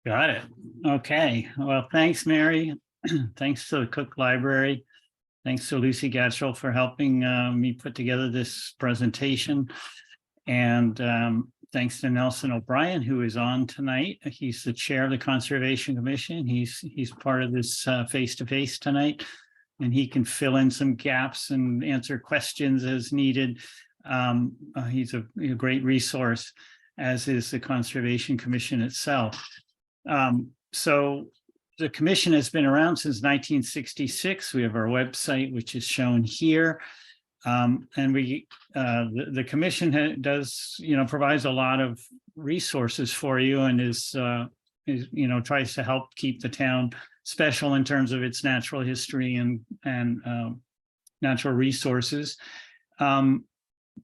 Got it. Okay. Well, thanks, Mary. Thanks to the Cook Library. Thanks to Lucy Gatchell for helping me put together this presentation. And thanks to Nelson O'Brien, who is on tonight. He's the chair of the Conservation Commission. He's part of this face-to-face tonight, and he can fill in some gaps and answer questions as needed. He's a great resource, as is the Conservation Commission itself. So the commission has been around since 1966. We have our website, which is shown here. And we, the commission does, provides a lot of resources for you, and is tries to help keep the town special in terms of its natural history and natural resources.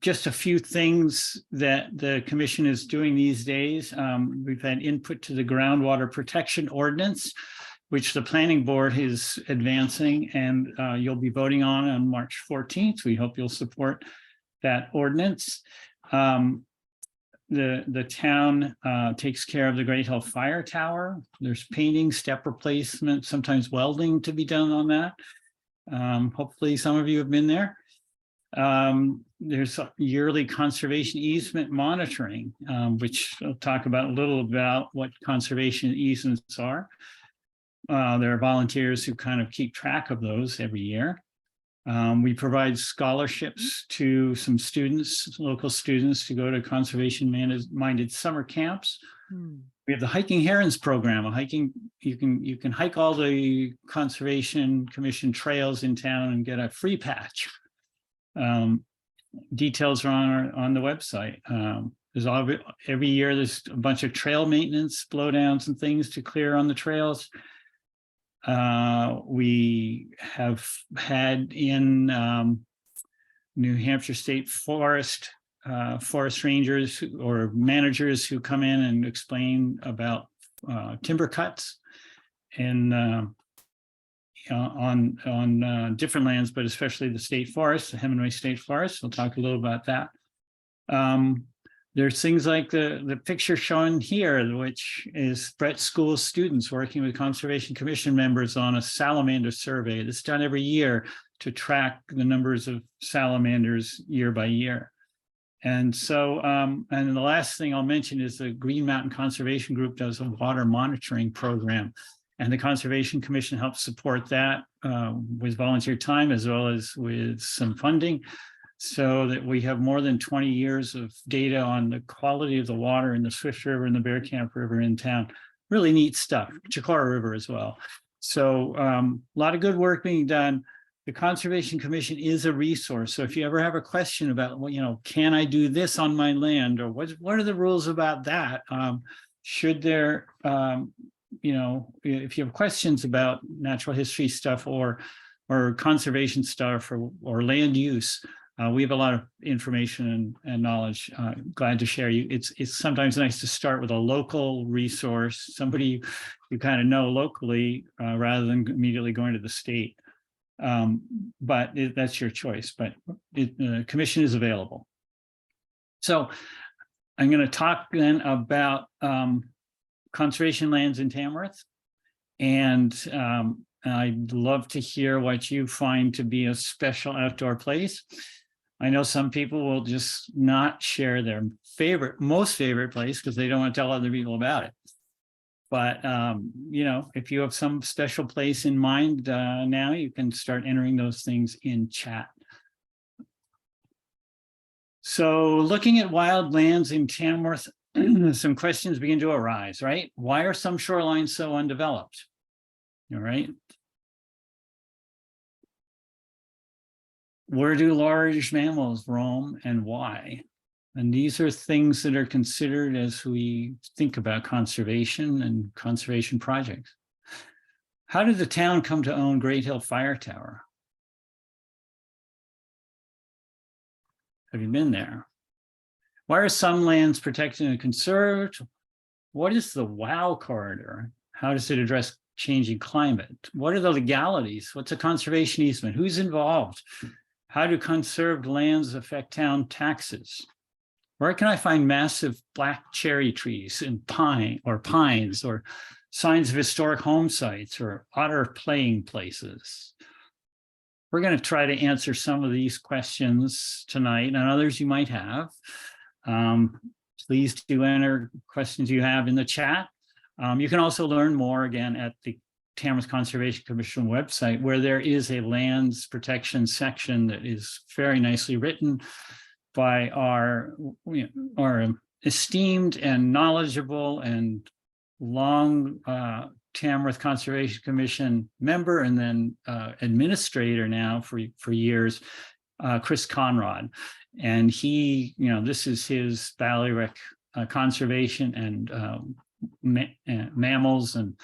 Just a few things that the commission is doing these days. We've had input to the groundwater protection ordinance, which the planning board is advancing, and you'll be voting on March 14th. We hope you'll support that ordinance. The town takes care of the Great Hill Fire Tower. There's painting, step replacement, sometimes welding to be done on that. Hopefully some of you have been there. There's yearly conservation easement monitoring, which I'll talk about a little about what conservation easements are. There are volunteers who kind of keep track of those every year. We provide scholarships to some students, local students, to go to conservation-minded summer camps. We have the Hiking Herons program. You can hike all the Conservation Commission trails in town and get a free patch. Details are on the website. Every year there's a bunch of trail maintenance, blowdowns and things to clear on the trails. We have had in New Hampshire State Forest rangers or managers who come in and explain about timber cuts and on different lands, but especially the state forest, the Hemingway State Forest. We'll talk a little about that. There's things like the picture shown here, which is Brett School students working with Conservation Commission members on a salamander survey that's done every year to track the numbers of salamanders year by year. And so, and the last thing I'll mention is the Green Mountain Conservation Group does a water monitoring program. And the Conservation Commission helps support that with volunteer time as well as with some funding, so that we have more than 20 years of data on the quality of the water in the Swift River and the Bear Camp River in town. Really neat stuff, Chicora River as well. So a lot of good work being done. The Conservation Commission is a resource. So if you ever have a question about, well, can I do this on my land, or what are the rules about that? Should there, if you have questions about natural history stuff or conservation stuff or land use, we have a lot of information and knowledge. Glad to share. It's sometimes nice to start with a local resource, somebody you kind of know locally, rather than immediately going to the state. But that's your choice. But the commission is available. So I'm going to talk then about conservation lands in Tamworth, and I'd love to hear what you find to be a special outdoor place. I know some people will just not share their most favorite place because they don't want to tell other people about it. But if you have some special place in mind now, you can start entering those things in chat. So looking at wild lands in Tamworth, some questions begin to arise, right? Why are some shorelines so undeveloped? All right. Where do large mammals roam and why? And these are things that are considered as we think about conservation and conservation projects. How did the town come to own Great Hill Fire Tower? Have you been there? Why are some lands protected and conserved? What is the WOW corridor? How does it address changing climate? What are the legalities? What's a conservation easement? Who's involved? How do conserved lands affect town taxes? Where can I find massive black cherry trees and pines or signs of historic home sites or otter playing places? We're going to try to answer some of these questions tonight and others you might have. Please do enter questions you have in the chat. You can also learn more again at the Tamworth Conservation Commission website, where there is a lands protection section that is very nicely written by our esteemed and knowledgeable and long Tamworth Conservation Commission member and then administrator now for years, Chris Conrad. And he, this is his bailiwick, conservation and mammals and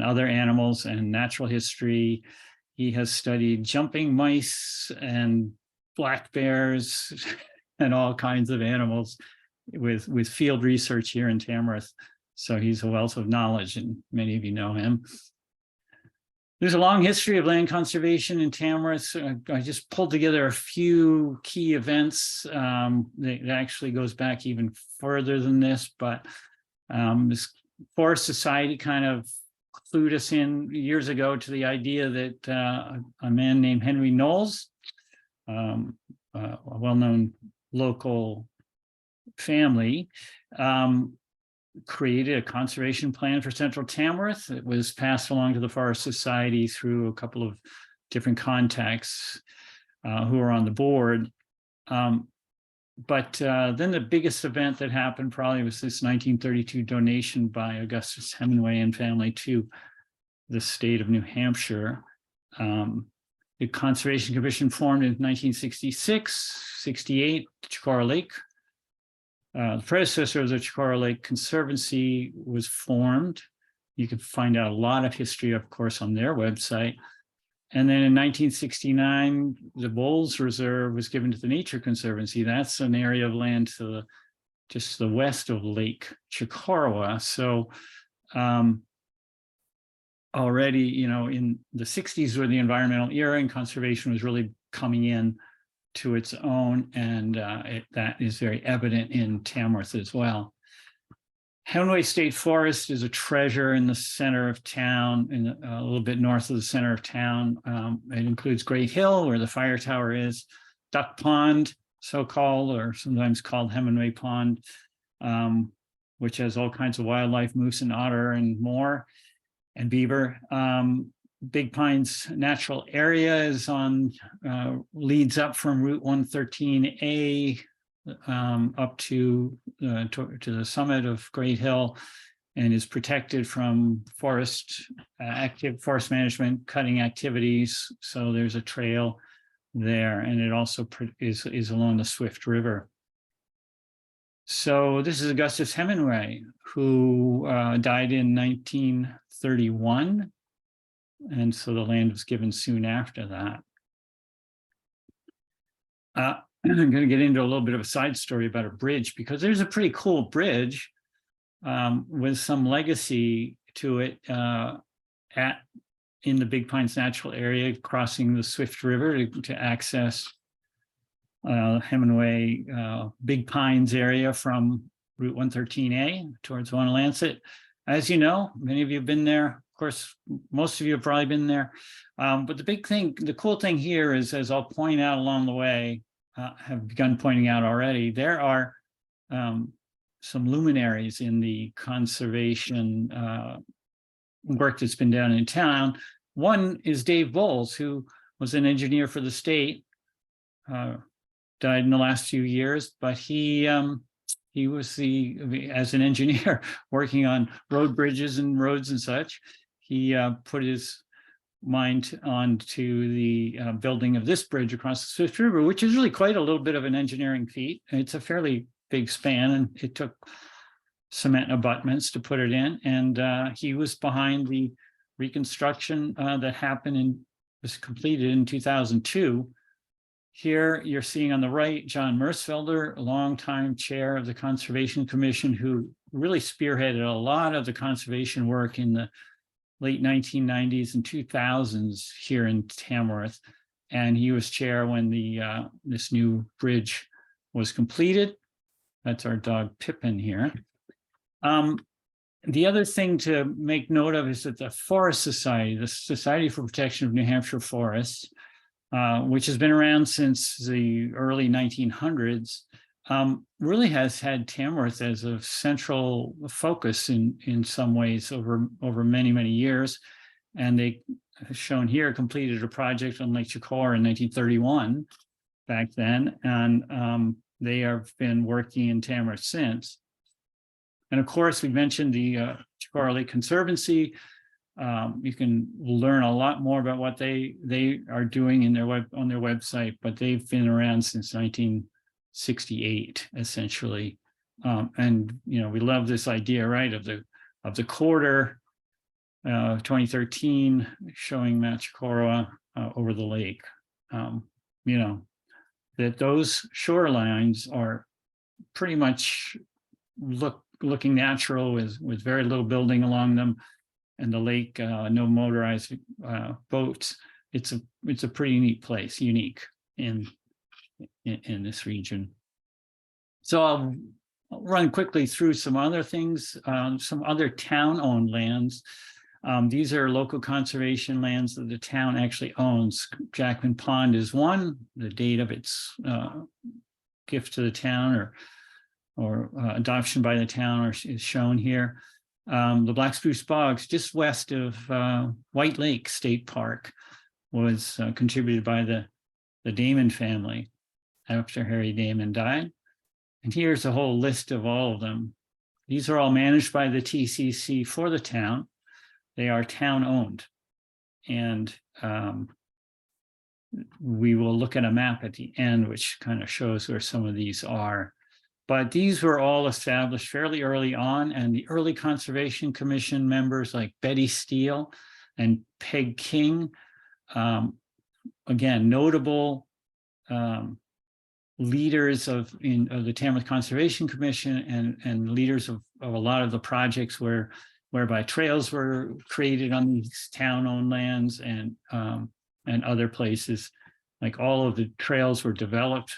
other animals and natural history. He has studied jumping mice and black bears and all kinds of animals with field research here in Tamworth. So he's a wealth of knowledge, and many of you know him. There's a long history of land conservation in Tamworth. I just pulled together a few key events that actually goes back even further than this, but this Forest Society kind of clued us in years ago to the idea that a man named Henry Knowles, a well-known local family, created a conservation plan for Central Tamworth. It was passed along to the Forest Society through a couple of different contacts who are on the board. But then the biggest event that happened probably was this 1932 donation by Augustus Hemingway and family to the state of New Hampshire. The Conservation Commission formed in 1966, 68, Chicora Lake. The predecessor of the Chicora Lake Conservancy was formed. You can find out a lot of history, of course, on their website. And then in 1969, the Bowles Reserve was given to the Nature Conservancy. That's an area of land to just the west of Lake Chicora. So already, in the 60s were the environmental era, and conservation was really coming in to its own, and that is very evident in Tamworth as well. Hemingway State Forest is a treasure in the center of town, a little bit north of the center of town. It includes Great Hill, where the fire tower is, Duck Pond, so-called, or sometimes called Hemingway Pond, which has all kinds of wildlife, moose and otter and more, and beaver. Big Pines Natural Area is leads up from Route 113A up to the summit of Great Hill, and is protected from forest management cutting activities. So there's a trail there, and it also is along the Swift River. So this is Augustus Hemingway, who died in 1931. And so the land was given soon after that. I'm going to get into a little bit of a side story about a bridge, because there's a pretty cool bridge with some legacy to it in the Big Pines Natural Area, crossing the Swift River to access Hemingway Big Pines area from Route 113A towards Wanalancet. As you know, many of you have been there. Of course, most of you have probably been there. But the cool thing here is, as I'll point out along the way, have begun pointing out already, there are some luminaries in the conservation work that's been done in town. One is Dave Bowles, who was an engineer for the state, died in the last few years, but he was as an engineer working on road bridges and roads and such. He put his mind onto the building of this bridge across the Swift River, which is really quite a little bit of an engineering feat. It's a fairly big span, and it took cement abutments to put it in. And he was behind the reconstruction that happened and was completed in 2002. Here you're seeing on the right, John Mersfelder, a longtime chair of the Conservation Commission, who really spearheaded a lot of the conservation work in the late 1990s and 2000s here in Tamworth. And he was chair when this new bridge was completed. That's our dog Pippin here. The other thing to make note of is that the Forest Society, the Society for Protection of New Hampshire Forests, which has been around since the early 1900s, really has had Tamworth as a central focus in some ways over many, many years. And they, as shown here, completed a project on Lake Chicora in 1931 back then. And they have been working in Tamworth since. And of course, we mentioned the Chicora Lake Conservancy. You can learn a lot more about what they are doing in on their website, but they've been around since 1968, essentially. And we love this idea, right, of the quarter 2013 showing Mount Chicora over the lake. That those shorelines are pretty much looking natural with very little building along them, and the lake, no motorized boats. It's a pretty neat place, unique in this region. So I'll run quickly through some other things, some other town-owned lands. These are local conservation lands that the town actually owns. Jackman Pond is one. The date of its gift to the town or adoption by the town is shown here. The Black Spruce Bogs, just west of White Lake State Park, was contributed by the Damon family after Harry Damon died. And here's a whole list of all of them. These are all managed by the TCC for the town. They are town-owned. And we will look at a map at the end, which kind of shows where some of these are. But these were all established fairly early on, and the early Conservation Commission members like Betty Steele and Peg King, again, notable leaders of the Tamworth Conservation Commission and leaders of a lot of the projects whereby trails were created on these town-owned lands and other places. Like all of the trails were developed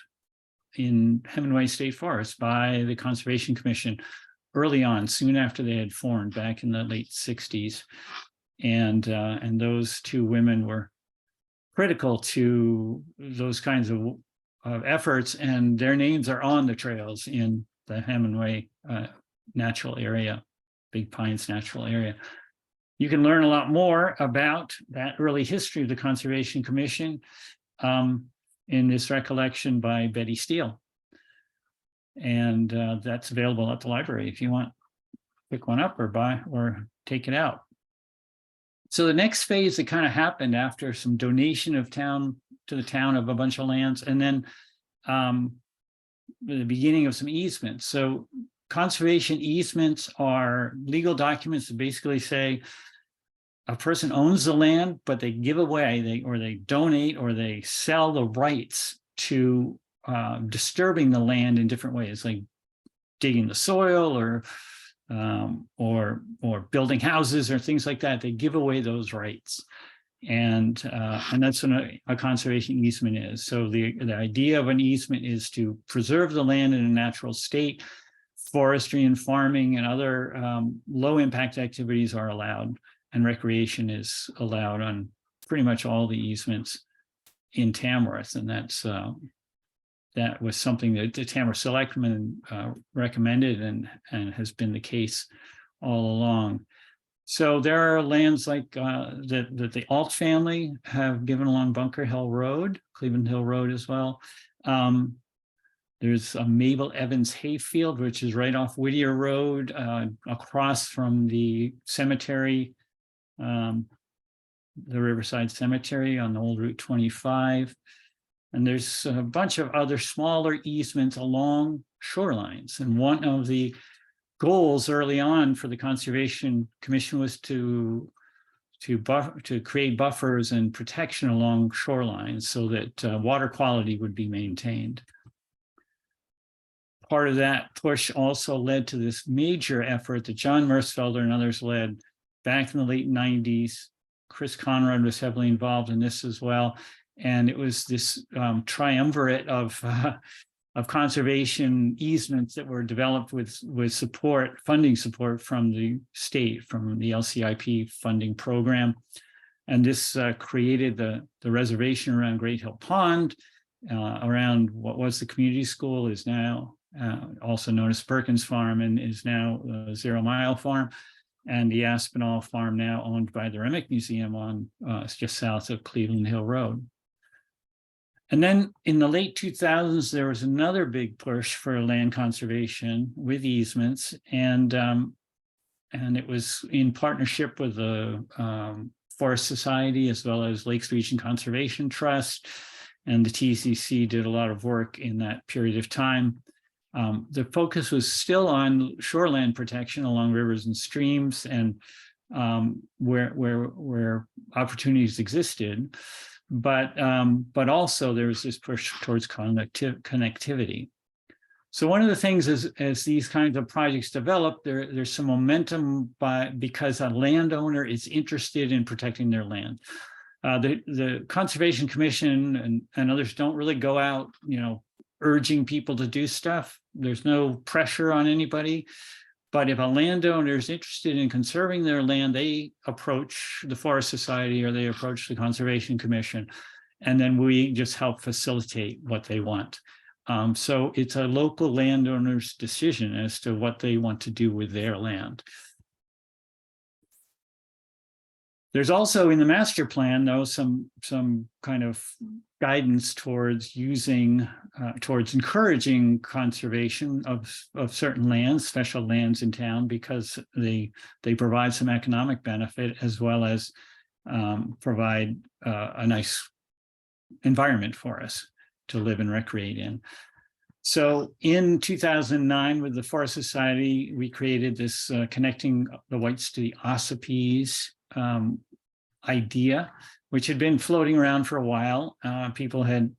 in Hemingway State Forest by the Conservation Commission early on, soon after they had formed back in the late 60s. And those two women were critical to those kinds of efforts, and their names are on the trails in the Hemingway natural area, Big Pines natural area. You can learn a lot more about that early history of the Conservation Commission in this recollection by Betty Steele. And that's available at the library if you want. Pick one up or buy or take it out. So the next phase that kind of happened after some donation of to the town of a bunch of lands, and then the beginning of some easements. So conservation easements are legal documents that basically say a person owns the land, but they give away, they donate, or they sell the rights to disturbing the land in different ways, like digging the soil or building houses or things like that. They give away those rights, and that's what a conservation easement is. So the idea of an easement is to preserve the land in a natural state. Forestry and farming and other low impact activities are allowed, and recreation is allowed on pretty much all the easements in Tamworth. And that was something that the Tamworth Selectmen recommended and has been the case all along. So there are lands like that the Alt family have given along Bunker Hill Road, Cleveland Hill Road as well. There's a Mabel Evans Hayfield, which is right off Whittier Road, across from the cemetery, the Riverside Cemetery on the old Route 25. And there's a bunch of other smaller easements along shorelines. And one of the goals early on for the Conservation Commission was to create buffers and protection along shorelines so that water quality would be maintained. Part of that push also led to this major effort that John Mersfelder and others led back in the late 90s. Chris Conrad was heavily involved in this as well. And it was this triumvirate of of conservation easements that were developed with support, funding support from the state, from the LCIP funding program. And this created the reservation around Great Hill Pond, around what was the community school, is now also known as Perkins Farm, and is now Zero Mile Farm, and the Aspinall Farm, now owned by the Remick Museum on just south of Cleveland Hill Road. And then in the late 2000s, there was another big push for land conservation with easements, and it was in partnership with the Forest Society as well as Lakes Region Conservation Trust, and the TCC did a lot of work in that period of time. The focus was still on shoreland protection along rivers and streams, and where opportunities existed. But also there was this push towards connectivity. So one of the things is, as these kinds of projects develop, there's some momentum because a landowner is interested in protecting their land. The Conservation Commission and others don't really go out, urging people to do stuff. There's no pressure on anybody. But if a landowner is interested in conserving their land, they approach the Forest Society or they approach the Conservation Commission, and then we just help facilitate what they want. So it's a local landowner's decision as to what they want to do with their land. There's also in the master plan, though, some kind of guidance towards encouraging conservation of certain lands, special lands in town, because they provide some economic benefit as well as provide a nice environment for us to live and recreate in. So in 2009, with the Forest Society, we created this connecting the Whites to the Ossipes idea, which had been floating around for a while. People had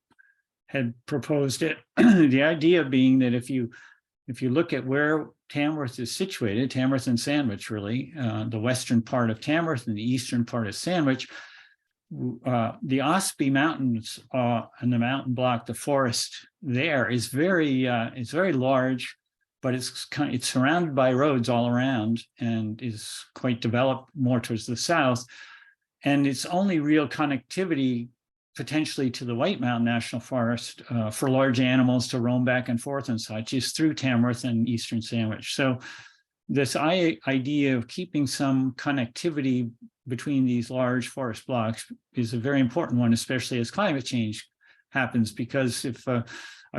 proposed it. The idea being that if you look at where Tamworth is situated, Tamworth and Sandwich, really, the western part of Tamworth and the eastern part of Sandwich, the Ossipee Mountains and the mountain block, the forest there is it's very large, but it's surrounded by roads all around and is quite developed more towards the south. And its only real connectivity potentially to the White Mountain National Forest for large animals to roam back and forth and such is through Tamworth and eastern Sandwich. So this idea of keeping some connectivity between these large forest blocks is a very important one, especially as climate change happens, because if a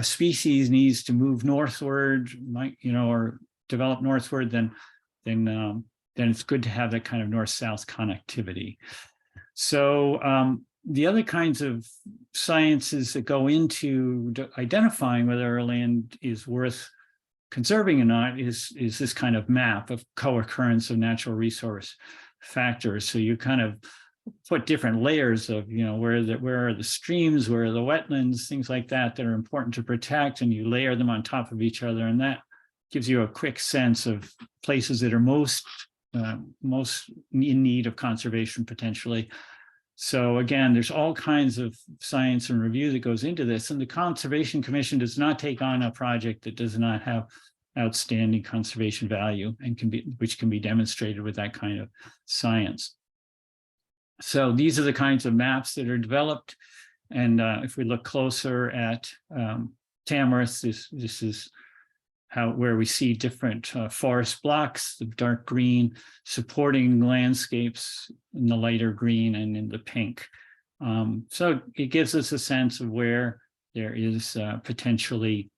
species needs to move northward, or develop northward, then it's good to have that kind of north-south connectivity. So the other kinds of sciences that go into identifying whether a land is worth conserving or not is this kind of map of co-occurrence of natural resource factors. So you kind of put different layers of, where are the streams, where are the wetlands, things like that are important to protect, and you layer them on top of each other, and that gives you a quick sense of places that are most in need of conservation potentially. So again, there's all kinds of science and review that goes into this, and the Conservation Commission does not take on a project that does not have outstanding conservation value and which can be demonstrated with that kind of science. So these are the kinds of maps that are developed, and if we look closer at Tamworth, this is where we see different forest blocks, the dark green, supporting landscapes in the lighter green and in the pink. So it gives us a sense of where there is potentially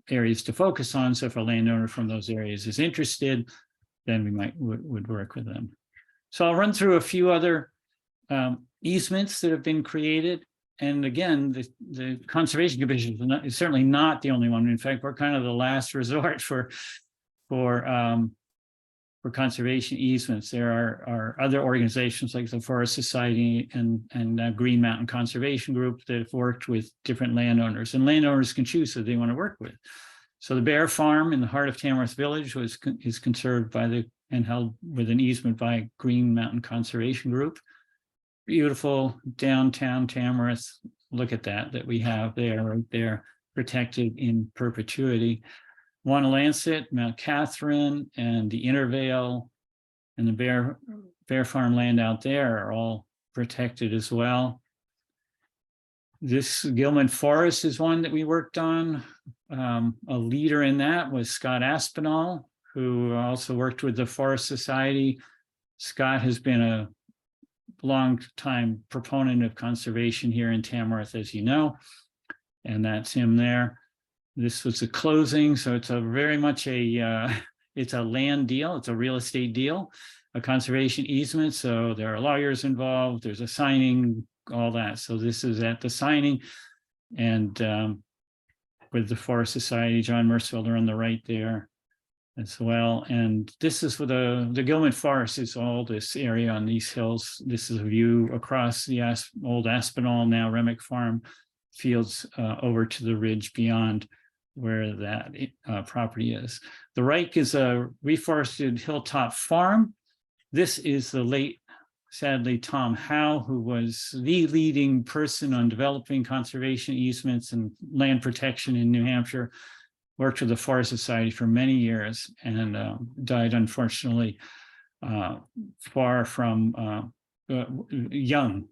areas to focus on. So if a landowner from those areas is interested, then we would work with them. So I'll run through a few other easements that have been created. And again, the Conservation Commission is certainly not the only one. In fact, we're kind of the last resort for conservation easements. There are other organizations like the Forest Society and Green Mountain Conservation Group that have worked with different landowners, and landowners can choose who they want to work with. So the Bear Farm in the heart of Tamworth Village is conserved and held with an easement by Green Mountain Conservation Group. Beautiful downtown Tamworth. Look at that we have there, right there. protected in perpetuity. Wanalancet, Mount Catherine, and the Intervale and the Bear Farm land out there are all protected as well. This Gilman Forest is one that we worked on. A leader in that was Scott Aspinall, who also worked with the Forest Society. Scott has been a long-time proponent of conservation here in Tamworth, as you know, and that's him there. This was a closing, so it's a very much a it's a land deal, it's a real estate deal, a conservation easement. So there are lawyers involved, there's a signing, all that. So this is at the signing, and with the Forest Society, John Mercefelder on the right there as well. And this is for the Gilman Forest is all this area on these hills. This is a view across the old Aspinall, now Remick Farm fields over to the ridge beyond where that property is. The right is a reforested hilltop farm. This is the late, sadly, Tom Howe, who was the leading person on developing conservation easements and land protection in New Hampshire, worked with the Forest Society for many years, and died, unfortunately, far from young,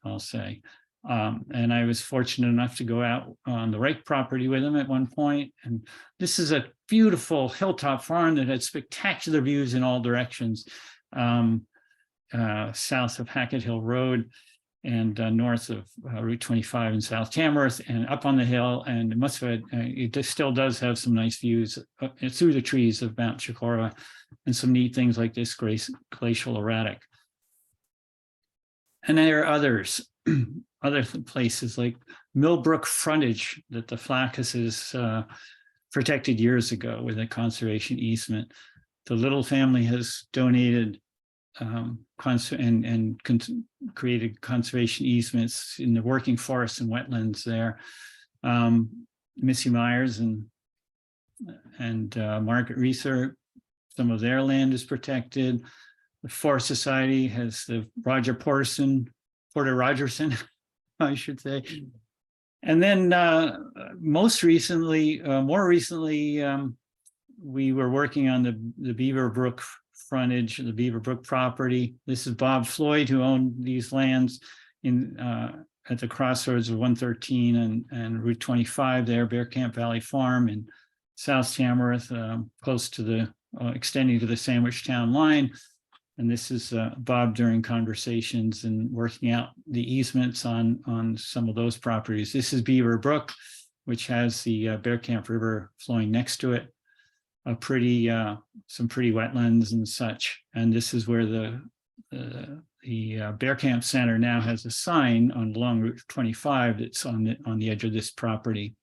I'll say. And I was fortunate enough to go out on the Wright property with him at one point. And this is a beautiful hilltop farm that had spectacular views in all directions, south of Hackett Hill Road and north of Route 25 in South Tamworth and up on the hill. And it must have, it still does have some nice views through the trees of Mount Chicora and some neat things like this glacial erratic. And there are others. Other places like Millbrook frontage that the Flaccuses protected years ago with a conservation easement. The Little family has donated created conservation easements in the working forests and wetlands there. Missy Myers and Margaret Reeser, some of their land is protected. The Forest Society has the Porter Rogerson, I should say. And then more recently, we were working on the Beaver Brook frontage, the Beaver Brook property. This is Bob Floyd, who owned these lands in at the crossroads of 113 and Route 25 there, Bear Camp Valley Farm in South Tamworth, close to the, extending to the Sandwich Town line. And this is Bob during conversations and working out the easements on some of those properties. This is Beaver Brook, which has the Bear Camp River flowing next to it. Some pretty wetlands and such. And this is where the Bear Camp Center now has a sign along Route 25 that's on the edge of this property.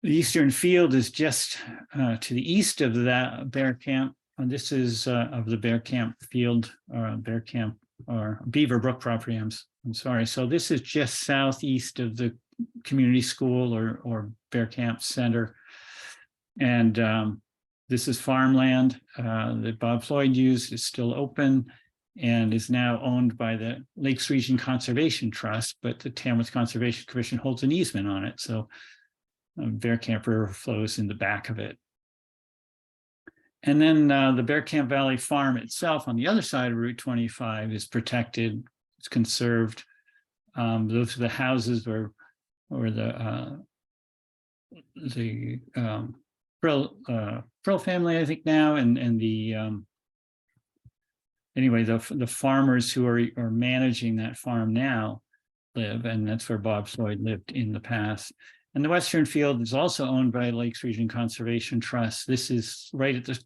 The Eastern Field is just to the east of that Bear Camp. And this is of the Bear Camp Field, Bear Camp or Beaver Brook property. I'm sorry. So this is just southeast of the community school or Bear Camp Center. And this is farmland that Bob Floyd used. Is still open and is now owned by the Lakes Region Conservation Trust, but the Tamworth Conservation Commission holds an easement on it. So Bear Camp River flows in the back of it. And then the Bear Camp Valley Farm itself on the other side of Route 25 is protected, it's conserved. Those are the houses or the Pearl family, I think now, and the anyway, the farmers who are managing that farm now live, and that's where Bob Floyd lived in the past. And the Western Field is also owned by Lakes Region Conservation Trust. This is right at the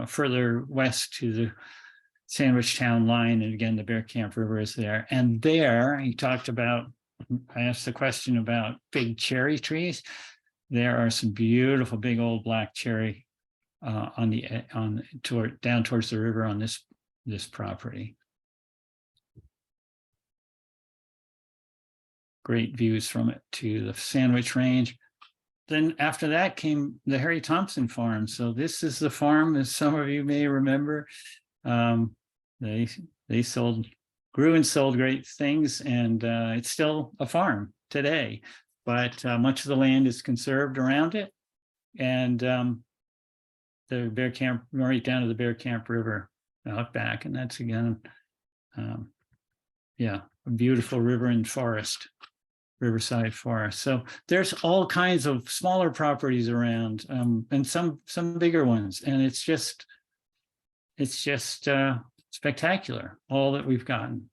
further west to the Sandwich Town line. And again, the Bear Camp River is there. And there, he talked about, I asked the question about big cherry trees. There are some beautiful big old black cherry down towards the river on this property. Great views from it to the Sandwich Range. Then after that came the Harry Thompson farm. So this is the farm, as some of you may remember. They grew and sold great things, and it's still a farm today. but much of the land is conserved around it. And the Bear Camp, right down to the Bear Camp River out back. And that's again, yeah, a beautiful river and forest, riverside forest. So there's all kinds of smaller properties around, and some bigger ones. And it's just spectacular, all that we've gotten.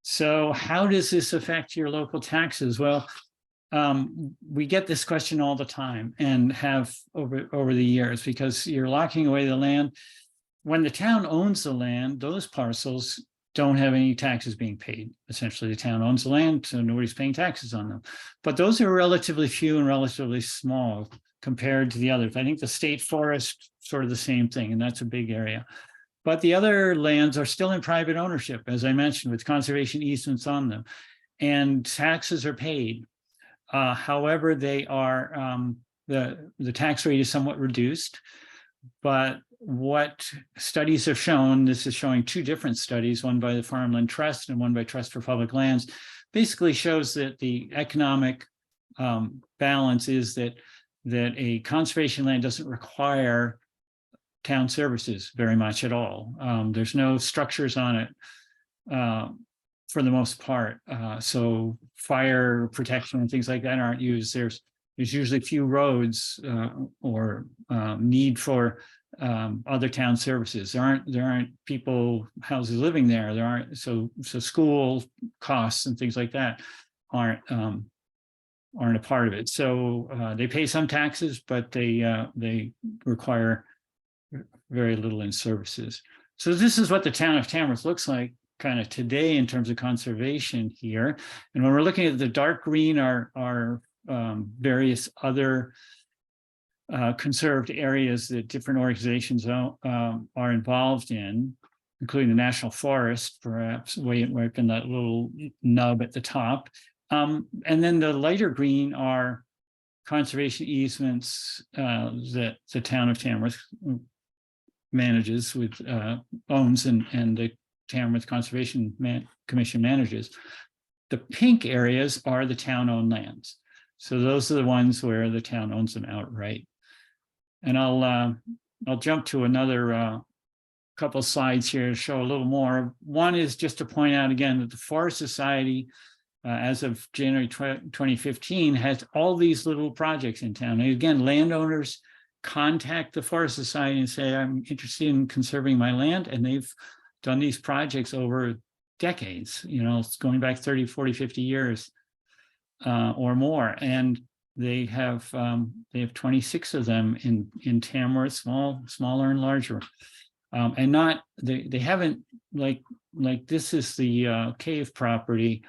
So how does this affect your local taxes? Well, we get this question all the time and have over the years, because you're locking away the land. When the town owns the land, those parcels don't have any taxes being paid. Essentially, the town owns the land, so nobody's paying taxes on them. But those are relatively few and relatively small compared to the others. I think the state forest, sort of the same thing, and that's a big area. But the other lands are still in private ownership, as I mentioned, with conservation easements on them, and taxes are paid. However, they are the tax rate is somewhat reduced, but what studies have shown, this is showing two different studies, one by the Farmland Trust and one by Trust for Public Lands, basically shows that the economic balance is that a conservation land doesn't require town services very much at all. There's no structures on it for the most part. So fire protection and things like that aren't used. There's usually few roads or need for other town services. There aren't people, houses living there. There aren't, so school costs and things like that aren't a part of it. So they pay some taxes, but they require very little in services. So this is what the town of Tamworth looks like kind of today in terms of conservation here. And when we're looking at the dark green are various other conserved areas that different organizations are involved in, including the National Forest, perhaps way up in that little nub at the top. And then the lighter green are conservation easements that the town of Tamworth manages with owns and the Tamworth Conservation Commission manages. The pink areas are the town-owned lands. So those are the ones where the town owns them outright. And I'll jump to another couple slides here to show a little more. One is just to point out again that the Forest Society, as of January 2015, has all these little projects in town. And again, landowners contact the Forest Society and say, I'm interested in conserving my land. And they've done these projects over decades, it's going back 30, 40, 50 years or more. And they have 26 of them in Tamworth, smaller and larger. And not, they haven't, like this is the cave property,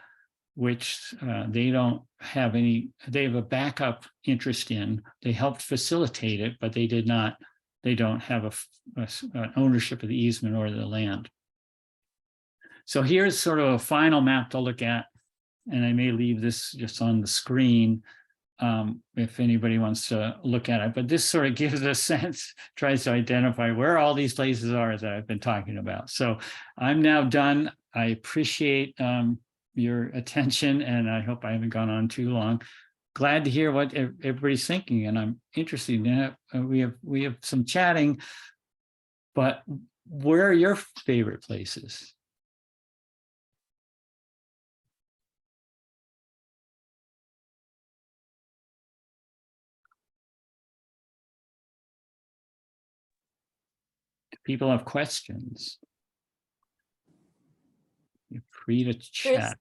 which they don't have any, they have a backup interest in. They helped facilitate it, but they don't have an ownership of the easement or the land. So here's sort of a final map to look at, and I may leave this just on the screen if anybody wants to look at it, but this sort of gives a sense, tries to identify where all these places are that I've been talking about. So I'm now done. I appreciate your attention, and I hope I haven't gone on too long. Glad to hear what everybody's thinking, and I'm interested in it. We have some chatting, but where are your favorite places? People have questions. You're free to chat.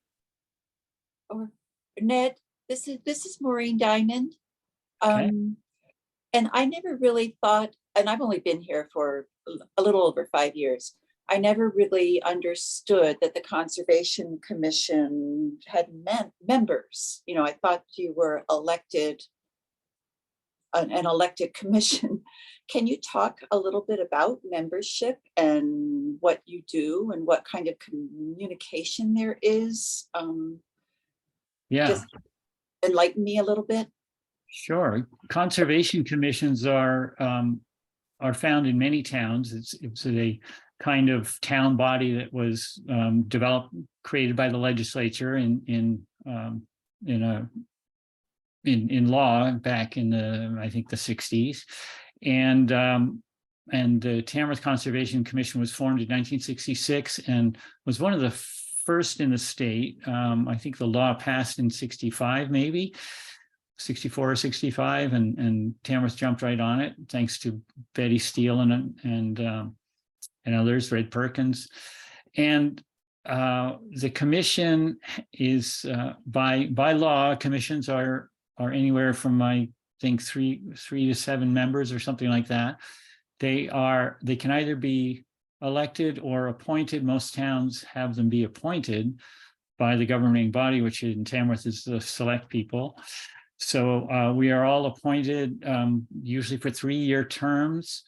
Or Ned, this is Maureen Diamond. Okay. And I never really thought, and I've only been here for a little over 5 years. I never really understood that the Conservation Commission had members. I thought you were elected, an elected commission. Can you talk a little bit about membership and what you do and what kind of communication there is? Yeah. Just enlighten me a little bit. Creation conservation commissions are found in many towns. It's a kind of town body that was created by the legislature in a in law back in the, I think, the 60s. And the Tamworth Conservation Commission was formed in 1966 and was one of the first in the state. I think the law passed in 65, maybe 64 or 65, and Tamworth jumped right on it, thanks to Betty Steele and others, Red Perkins. And the commission is by law, commissions are anywhere from, I think, three to 7 members or something like that. They can either be elected or appointed. Most towns have them be appointed by the governing body, which in Tamworth is the select people. So we are all appointed usually for 3-year terms.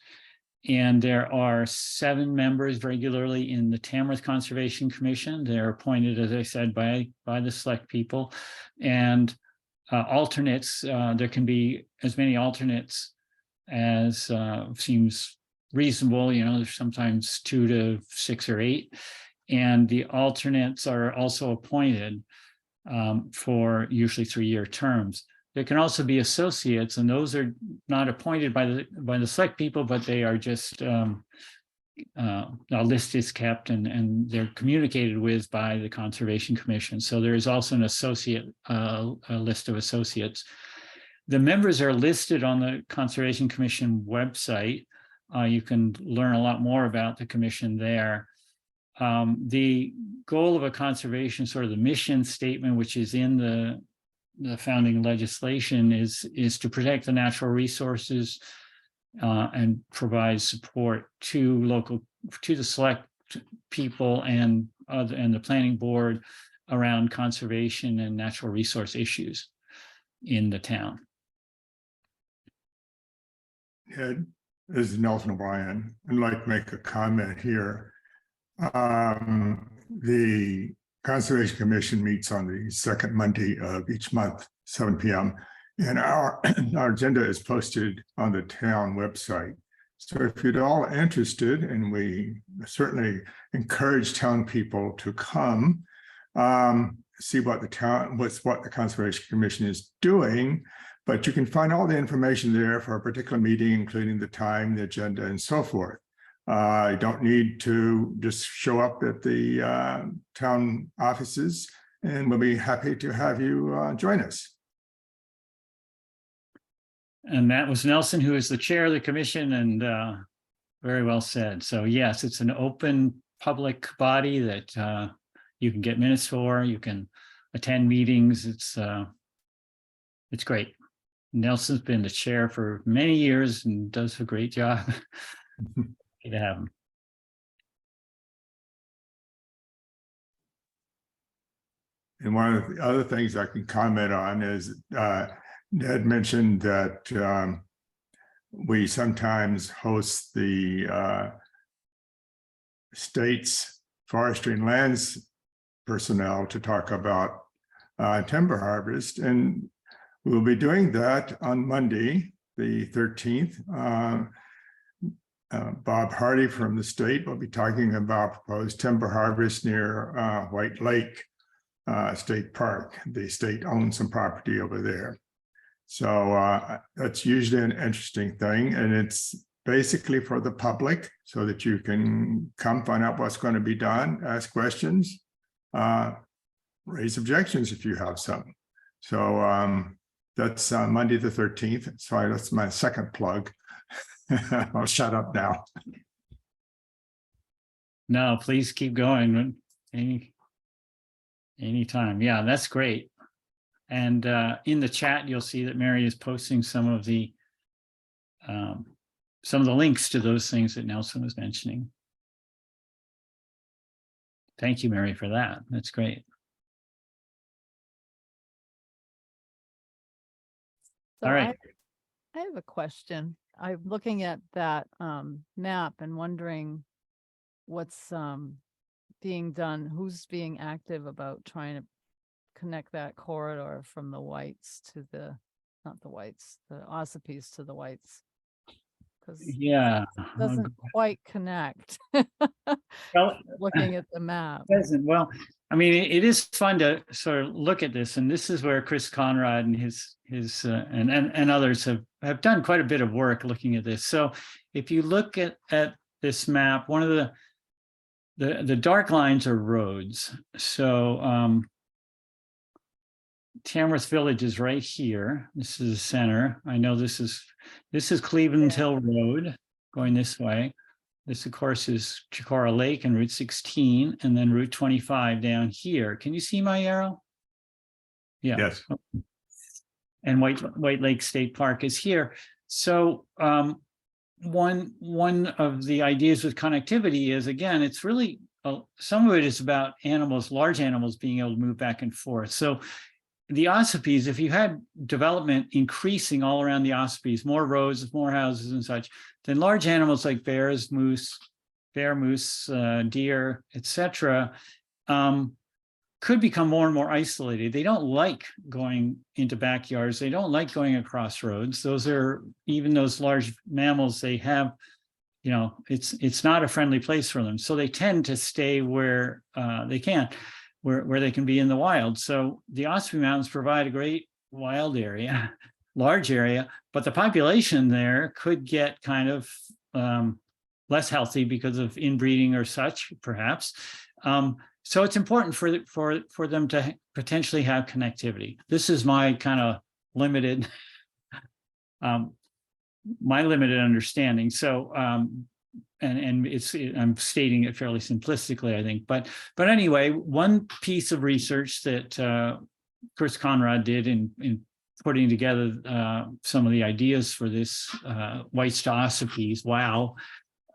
And there are 7 members regularly in the Tamworth Conservation Commission. They're appointed, as I said, by the select people. And alternates, there can be as many alternates as seems reasonable. You know, there's sometimes 2 to 6 or 8. And the alternates are also appointed for usually 3-year terms. There can also be associates, and those are not appointed by the select people, but they are just a list is kept and they're communicated with by the Conservation Commission. So there is also an associate, a list of associates. The members are listed on the Conservation Commission website. You can learn a lot more about the commission there. The goal of a conservation, sort of the mission statement, which is in the founding legislation, is to protect the natural resources and provide support to the select people and the planning board around conservation and natural resource issues in the town. Ed, this is Nelson O'Brien. I'd like to make a comment here. The Conservation Commission meets on the second Monday of each month, 7 p.m. And our agenda is posted on the town website. So if you're all interested, and we certainly encourage town people to come, see what the Conservation Commission is doing, but you can find all the information there for a particular meeting, including the time, the agenda, and so forth. You don't need to just show up at the town offices, and we'll be happy to have you join us. And that was Nelson, who is the chair of the commission, and very well said. So yes, it's an open public body that you can get minutes for, you can attend meetings. It's great. Nelson's been the chair for many years and does a great job. To have him. And one of the other things I can comment on is Ned mentioned that we sometimes host the state's forestry and lands personnel to talk about timber harvest, and we'll be doing that on Monday, the 13th. Bob Hardy from the state will be talking about proposed timber harvest near White Lake State Park. The state owns some property over there. So that's usually an interesting thing. And it's basically for the public so that you can come find out what's going to be done, ask questions, raise objections if you have some. So that's Monday the 13th. Sorry, that's my second plug. I'll shut up now. No, please keep going. Anytime. Yeah, that's great. And in the chat, you'll see that Mary is posting some of the links to those things that Nelson was mentioning. Thank you, Mary, for that. That's great. So All right. I have a question. I'm looking at that map and wondering what's being done, who's being active about trying to connect that corridor from the Whites to the, not the Whites, the Ossipes to the Whites. Because Yeah. it doesn't quite connect. Well, Looking at the map. doesn't. Well, I mean, it is fun to sort of look at this, and this is where Chris Conrad and his and others have done quite a bit of work looking at this. So if you look at this map, one of the dark lines are roads. So Tamworth Village is right here. This is the center. I know this is Cleveland Hill Road going this way. This, of course, is Chicora Lake and Route 16, and then Route 25 down here. Can you see my arrow? Yeah. Yes. And White Lake State Park is here. So one of the ideas with connectivity is, again, it's really some of it is about animals, large animals being able to move back and forth. So the Ossipes, if you had development increasing all around the Ossipes, more roads, more houses and such, then large animals like bears, moose, deer, etc., could become more and more isolated. They don't like going into backyards. They don't like going across roads. Those are, even those large mammals, they have, you know, it's not a friendly place for them. So they tend to stay where they can. Where they can be in the wild. So the Ossipee Mountains provide a great wild area, large area, but the population there could get kind of less healthy because of inbreeding or such, perhaps. So it's important for them to potentially have connectivity. This is my kind of limited, my limited understanding. So and I'm stating it fairly simplistically, I think, but anyway, one piece of research that Chris Conrad did in putting together some of the ideas for this Whites to Ossipes,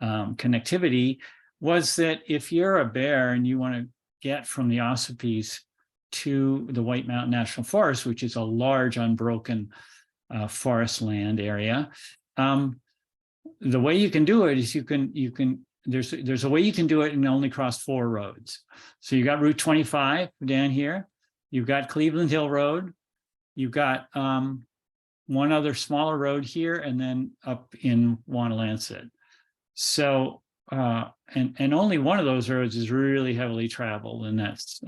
connectivity, was that if you're a bear and you want to get from the Ossipes to the White Mountain National Forest, which is a large unbroken forest land area, the way you can do it is there's a way you can do it and only cross 4 roads. So you got Route 25 down here, you've got Cleveland Hill Road, you've got one other smaller road here, and then up in Wanalancet. So and only one of those roads is really heavily traveled, and that's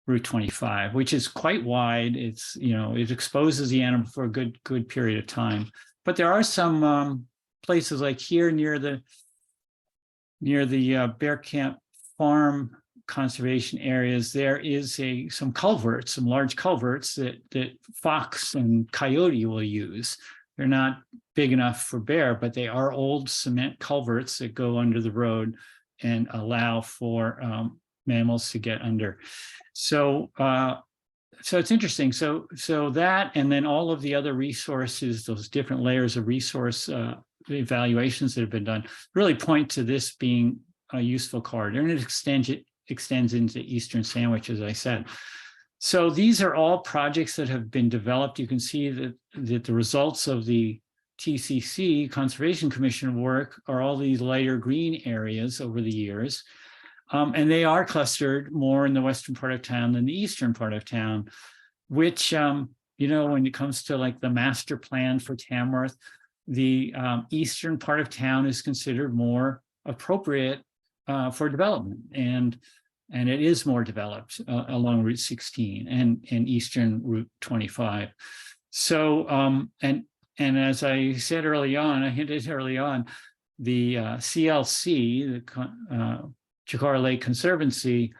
Route 25, which is quite wide. It's, you know, it exposes the animal for a good period of time. But there are some places like here near the Bear Camp Farm conservation areas, there is some culverts, some large culverts that fox and coyote will use. They're not big enough for bear, but they are old cement culverts that go under the road and allow for mammals to get under. So so it's interesting. So that, and then all of the other resources, those different layers of resource evaluations that have been done, really point to this being a useful corridor, and it extends into Eastern Sandwich, as I said. So these are all projects that have been developed. You can see that the results of the TCC, Conservation Commission work, are all these lighter green areas over the years. And they are clustered more in the western part of town than the eastern part of town, which, you know, when it comes to like the master plan for Tamworth, the eastern part of town is considered more appropriate for development, and it is more developed along Route 16 and eastern Route 25. So and as I said early on, I hinted early on, the CLC, the Chicora Lake Conservancy,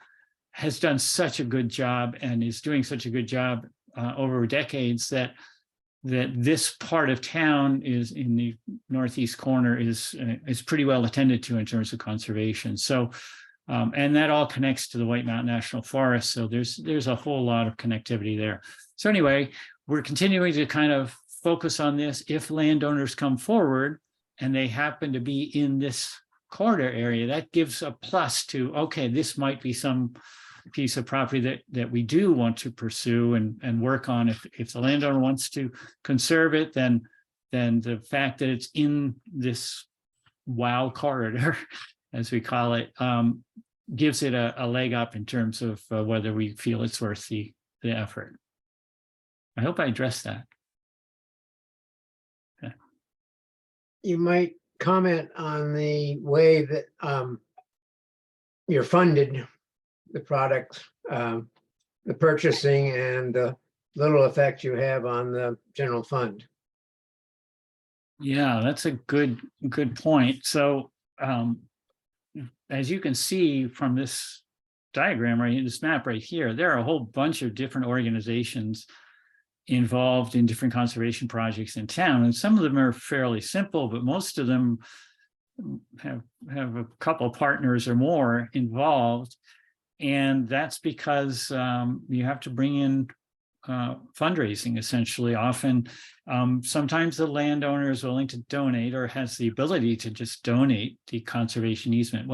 has done such a good job and is doing such a good job over decades that this part of town is in the northeast corner is pretty well attended to in terms of conservation. So and that all connects to the White Mountain National Forest. So there's a whole lot of connectivity there. So anyway, we're continuing to kind of focus on this. If landowners come forward and they happen to be in this corridor area, that gives a plus to, okay, this might be some piece of property that we do want to pursue and work on. If the landowner wants to conserve it, then the fact that it's in this WOW corridor, as we call it, gives it a leg up in terms of whether we feel it's worth the effort. I hope I addressed that. Okay. You might comment on the way that you're funded the product, the purchasing and the little effect you have on the general fund. Yeah, that's a good point. So as you can see from this diagram, right, this map right here, there are a whole bunch of different organizations involved in different conservation projects in town. And some of them are fairly simple, but most of them have a couple partners or more involved. And that's because you have to bring in fundraising, essentially. Often, sometimes the landowner is willing to donate or has the ability to just donate the conservation easement.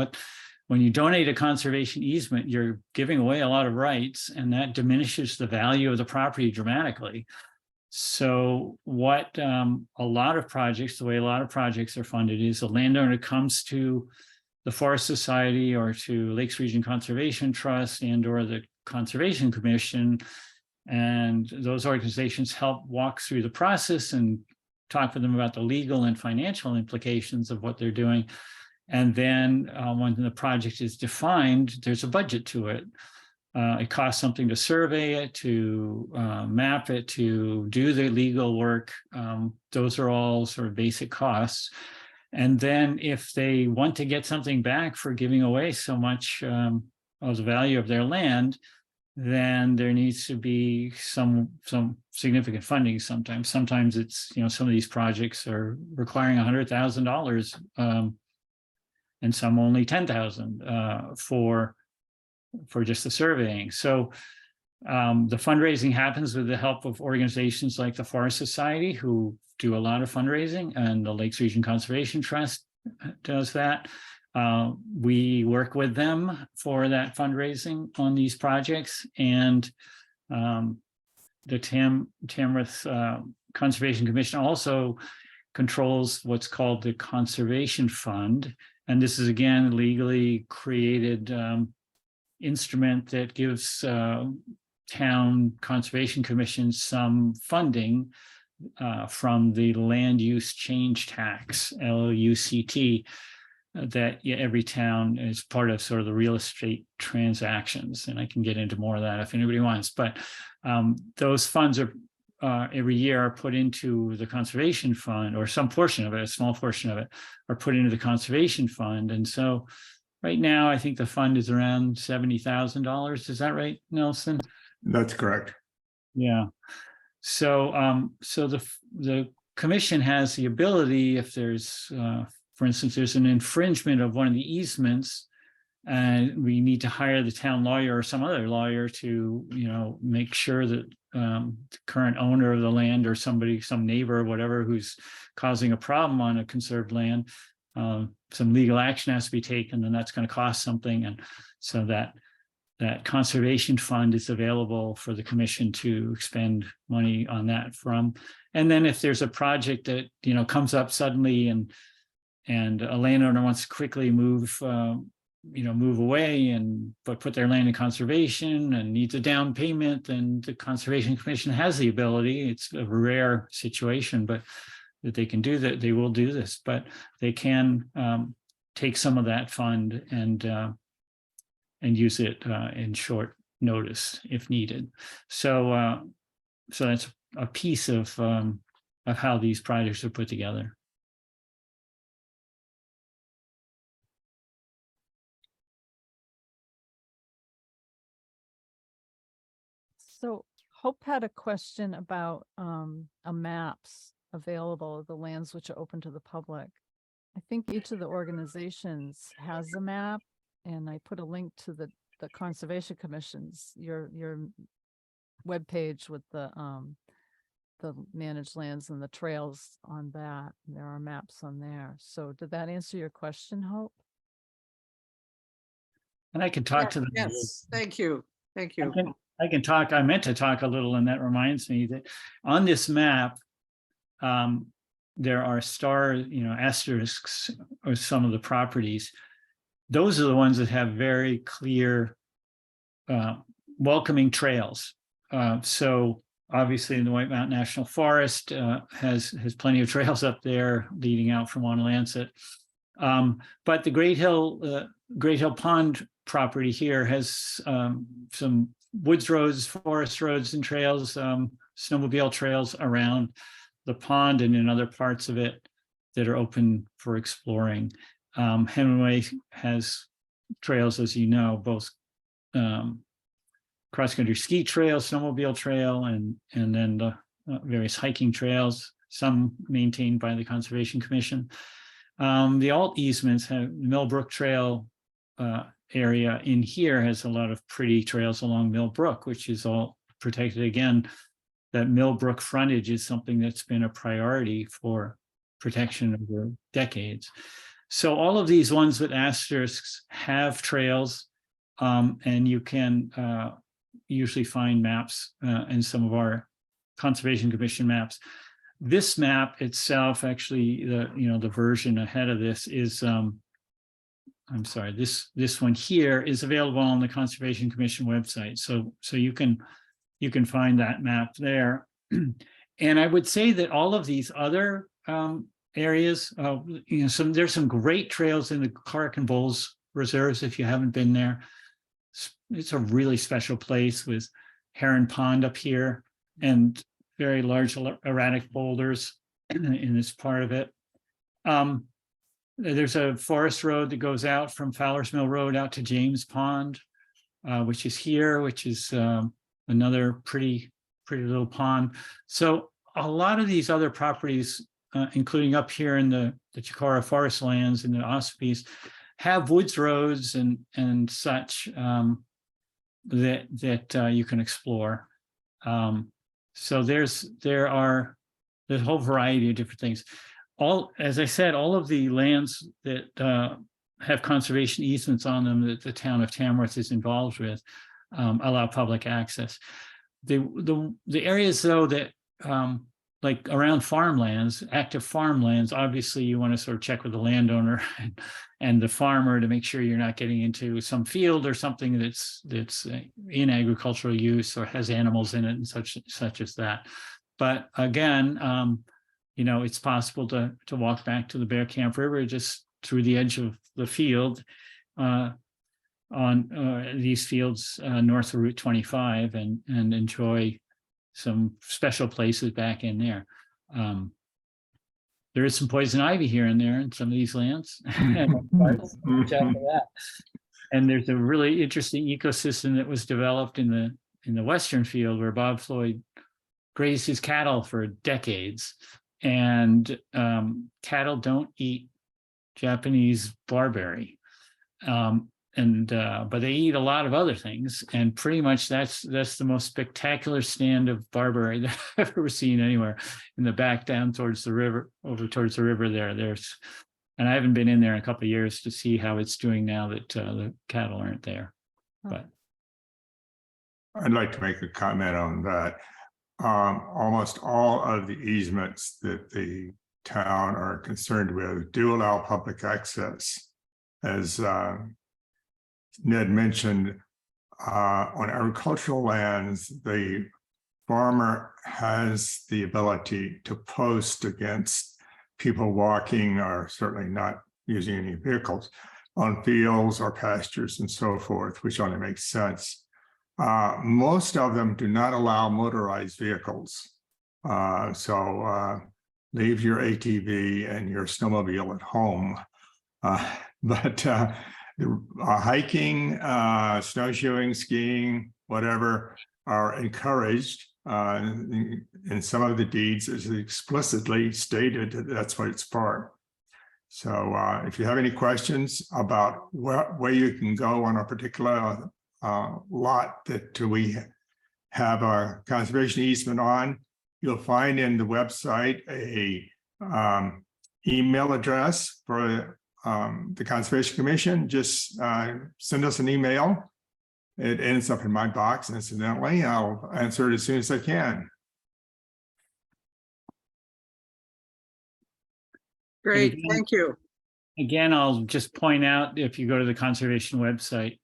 When you donate a conservation easement, you're giving away a lot of rights, and that diminishes the value of the property dramatically. So what a lot of projects, the way a lot of projects are funded is the landowner comes to the Forest Society or to Lakes Region Conservation Trust and or the Conservation Commission, and those organizations help walk through the process and talk with them about the legal and financial implications of what they're doing. And then when the project is defined, there's a budget to it. It costs something to survey it, to map it, to do the legal work. Those are all sort of basic costs. And then if they want to get something back for giving away so much of the value of their land, then there needs to be some significant funding sometimes. Sometimes it's, some of these projects are requiring $100,000 and some only 10,000 for just the surveying. So the fundraising happens with the help of organizations like the Forest Society, who do a lot of fundraising, and the Lakes Region Conservation Trust does that. We work with them for that fundraising on these projects, and the Tamworth Conservation Commission also controls what's called the Conservation Fund. And this is, again, a legally created instrument that gives town conservation commissions some funding from the land use change tax, LUCT, that every town is part of sort of the real estate transactions. And I can get into more of that if anybody wants, but those funds are every year are put into the conservation fund, or some portion of it, a small portion of it, are put into the conservation fund. And so right now, I think the fund is around $70,000. Is that right, Nelson? That's correct. Yeah. So, so the commission has the ability, if there's, for instance, there's an infringement of one of the easements, and we need to hire the town lawyer or some other lawyer to, make sure that the current owner of the land or somebody, some neighbor or whatever, who's causing a problem on a conserved land, some legal action has to be taken, and that's going to cost something. And so that conservation fund is available for the commission to expend money on that from. And then if there's a project that, comes up suddenly and a landowner wants to quickly move away but put their land in conservation and needs a down payment, then the Conservation Commission has the ability. It's a rare situation, but that they can do that. They will do this, but they can take some of that fund and use it in short notice if needed. So so that's a piece of how these projects are put together. So Hope had a question about a maps available of the lands which are open to the public. I think each of the organizations has a map, and I put a link to the Conservation Commission's, your webpage with the managed lands and the trails on that. There are maps on there. So did that answer your question, Hope? And I can talk to them. Yes, thank you. Thank you. I can talk. I meant to talk a little, and that reminds me that on this map, there are asterisks or some of the properties. Those are the ones that have very clear welcoming trails. So obviously the White Mountain National Forest has plenty of trails up there leading out from Wanalancet. But the Great Hill Pond property here has some woods roads, forest roads and trails, snowmobile trails around the pond and in other parts of it that are open for exploring. Hemingway has trails, as you know, both cross-country ski trail, snowmobile trail, and then the various hiking trails, some maintained by the Conservation Commission. The alt easements have Millbrook Trail area in here has a lot of pretty trails along Millbrook, which is all protected. Again, that Millbrook frontage is something that's been a priority for protection over decades. So all of these ones with asterisks have trails, and you can usually find maps in some of our Conservation Commission maps. This map itself, actually, the version ahead of this is, I'm sorry, this one here is available on the Conservation Commission website. So you can find that map there. And I would say that all of these other areas, there's some great trails in the Clark and Bowles reserves if you haven't been there. It's a really special place with Heron Pond up here and very large erratic boulders in this part of it. There's a forest road that goes out from Fowler's Mill Road out to James Pond, which is here, which is another pretty little pond. So a lot of these other properties, including up here in the Chicora Forest Lands and the Ospies, have woods roads and such that you can explore. So there are a whole variety of different things. As I said, all of the lands that have conservation easements on them that the town of Tamworth is involved with allow public access. The areas though that like around farmlands, active farmlands, obviously you want to sort of check with the landowner and the farmer to make sure you're not getting into some field or something that's in agricultural use or has animals in it and such as that. But again, it's possible to walk back to the Bear Camp River just through the edge of the field on these fields north of Route 25 and enjoy some special places back in there. There is some poison ivy here and there in some of these lands. Watch out for that. And there's a really interesting ecosystem that was developed in the Western field where Bob Floyd grazed his cattle for decades. And cattle don't eat Japanese barberry. But they eat a lot of other things, and pretty much that's the most spectacular stand of barberry that I've ever seen anywhere in the back down towards the river, over towards the river there. And I haven't been in there in a couple of years to see how it's doing now that the cattle aren't there. But I'd like to make a comment on that. Almost all of the easements that the town are concerned with do allow public access. As Ned mentioned, on agricultural lands, the farmer has the ability to post against people walking or certainly not using any vehicles on fields or pastures and so forth, which only makes sense. Most of them do not allow motorized vehicles. So leave your ATV and your snowmobile at home. But hiking, snowshoeing, skiing, whatever, are encouraged. In some of the deeds is explicitly stated that that's what it's for. So if you have any questions about where you can go on a particular lot that we have a conservation easement on, you'll find in the website a email address for the Conservation Commission. Just send us an email. It ends up in my box, incidentally. I'll answer it as soon as I can. Great, again- thank you. Again, I'll just point out, if you go to the conservation website,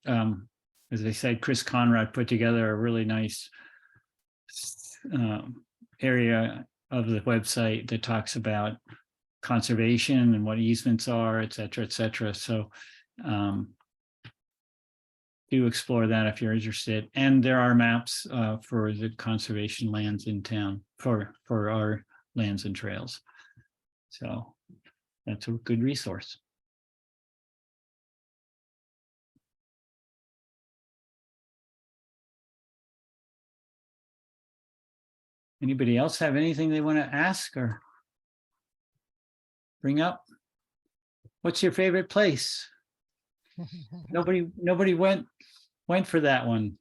as I said, Chris Conrad put together a really nice area of the website that talks about conservation and what easements are, et cetera, et cetera. So do explore that if you're interested. And there are maps for the conservation lands in town for our lands and trails. So that's a good resource. Anybody else have anything they want to ask or bring up? What's your favorite place? Nobody went for that one,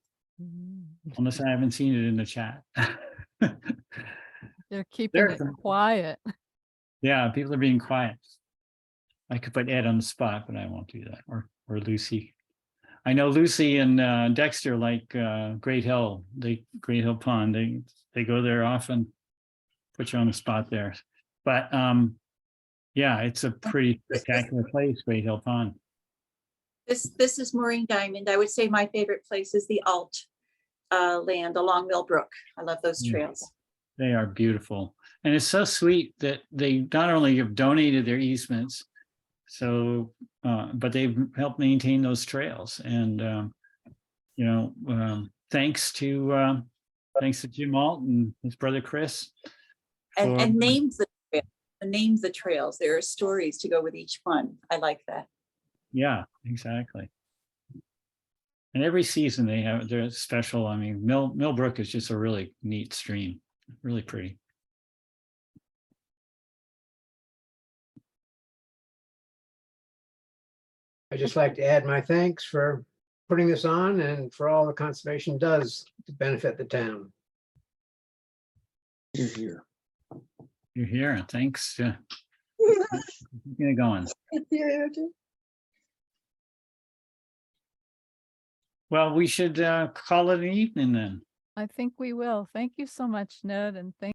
unless I haven't seen it in the chat. They're keeping it quiet. Yeah, people are being quiet. I could put Ed on the spot, but I won't do that, or Lucy. I know Lucy and Dexter like Great Hill Pond. They go there often. Put you on the spot there. But yeah, it's a pretty spectacular place, Great Hill Pond. This is Maureen Diamond. I would say my favorite place is the Alt land along Millbrook. I love those trails. They are beautiful. And it's so sweet that they not only have donated their easements, so but they've helped maintain those trails. And thanks to Jim Alt and his brother Chris. And names the trails. There are stories to go with each one. I like that. Yeah, exactly. And every season they're special. I mean, Millbrook is just a really neat stream, really pretty. I'd just like to add my thanks for putting this on and for all the conservation does to benefit the town. You're here. You're here. Thanks. Get it going. Well, we should call it an evening then. I think we will. Thank you so much, Ned, and thank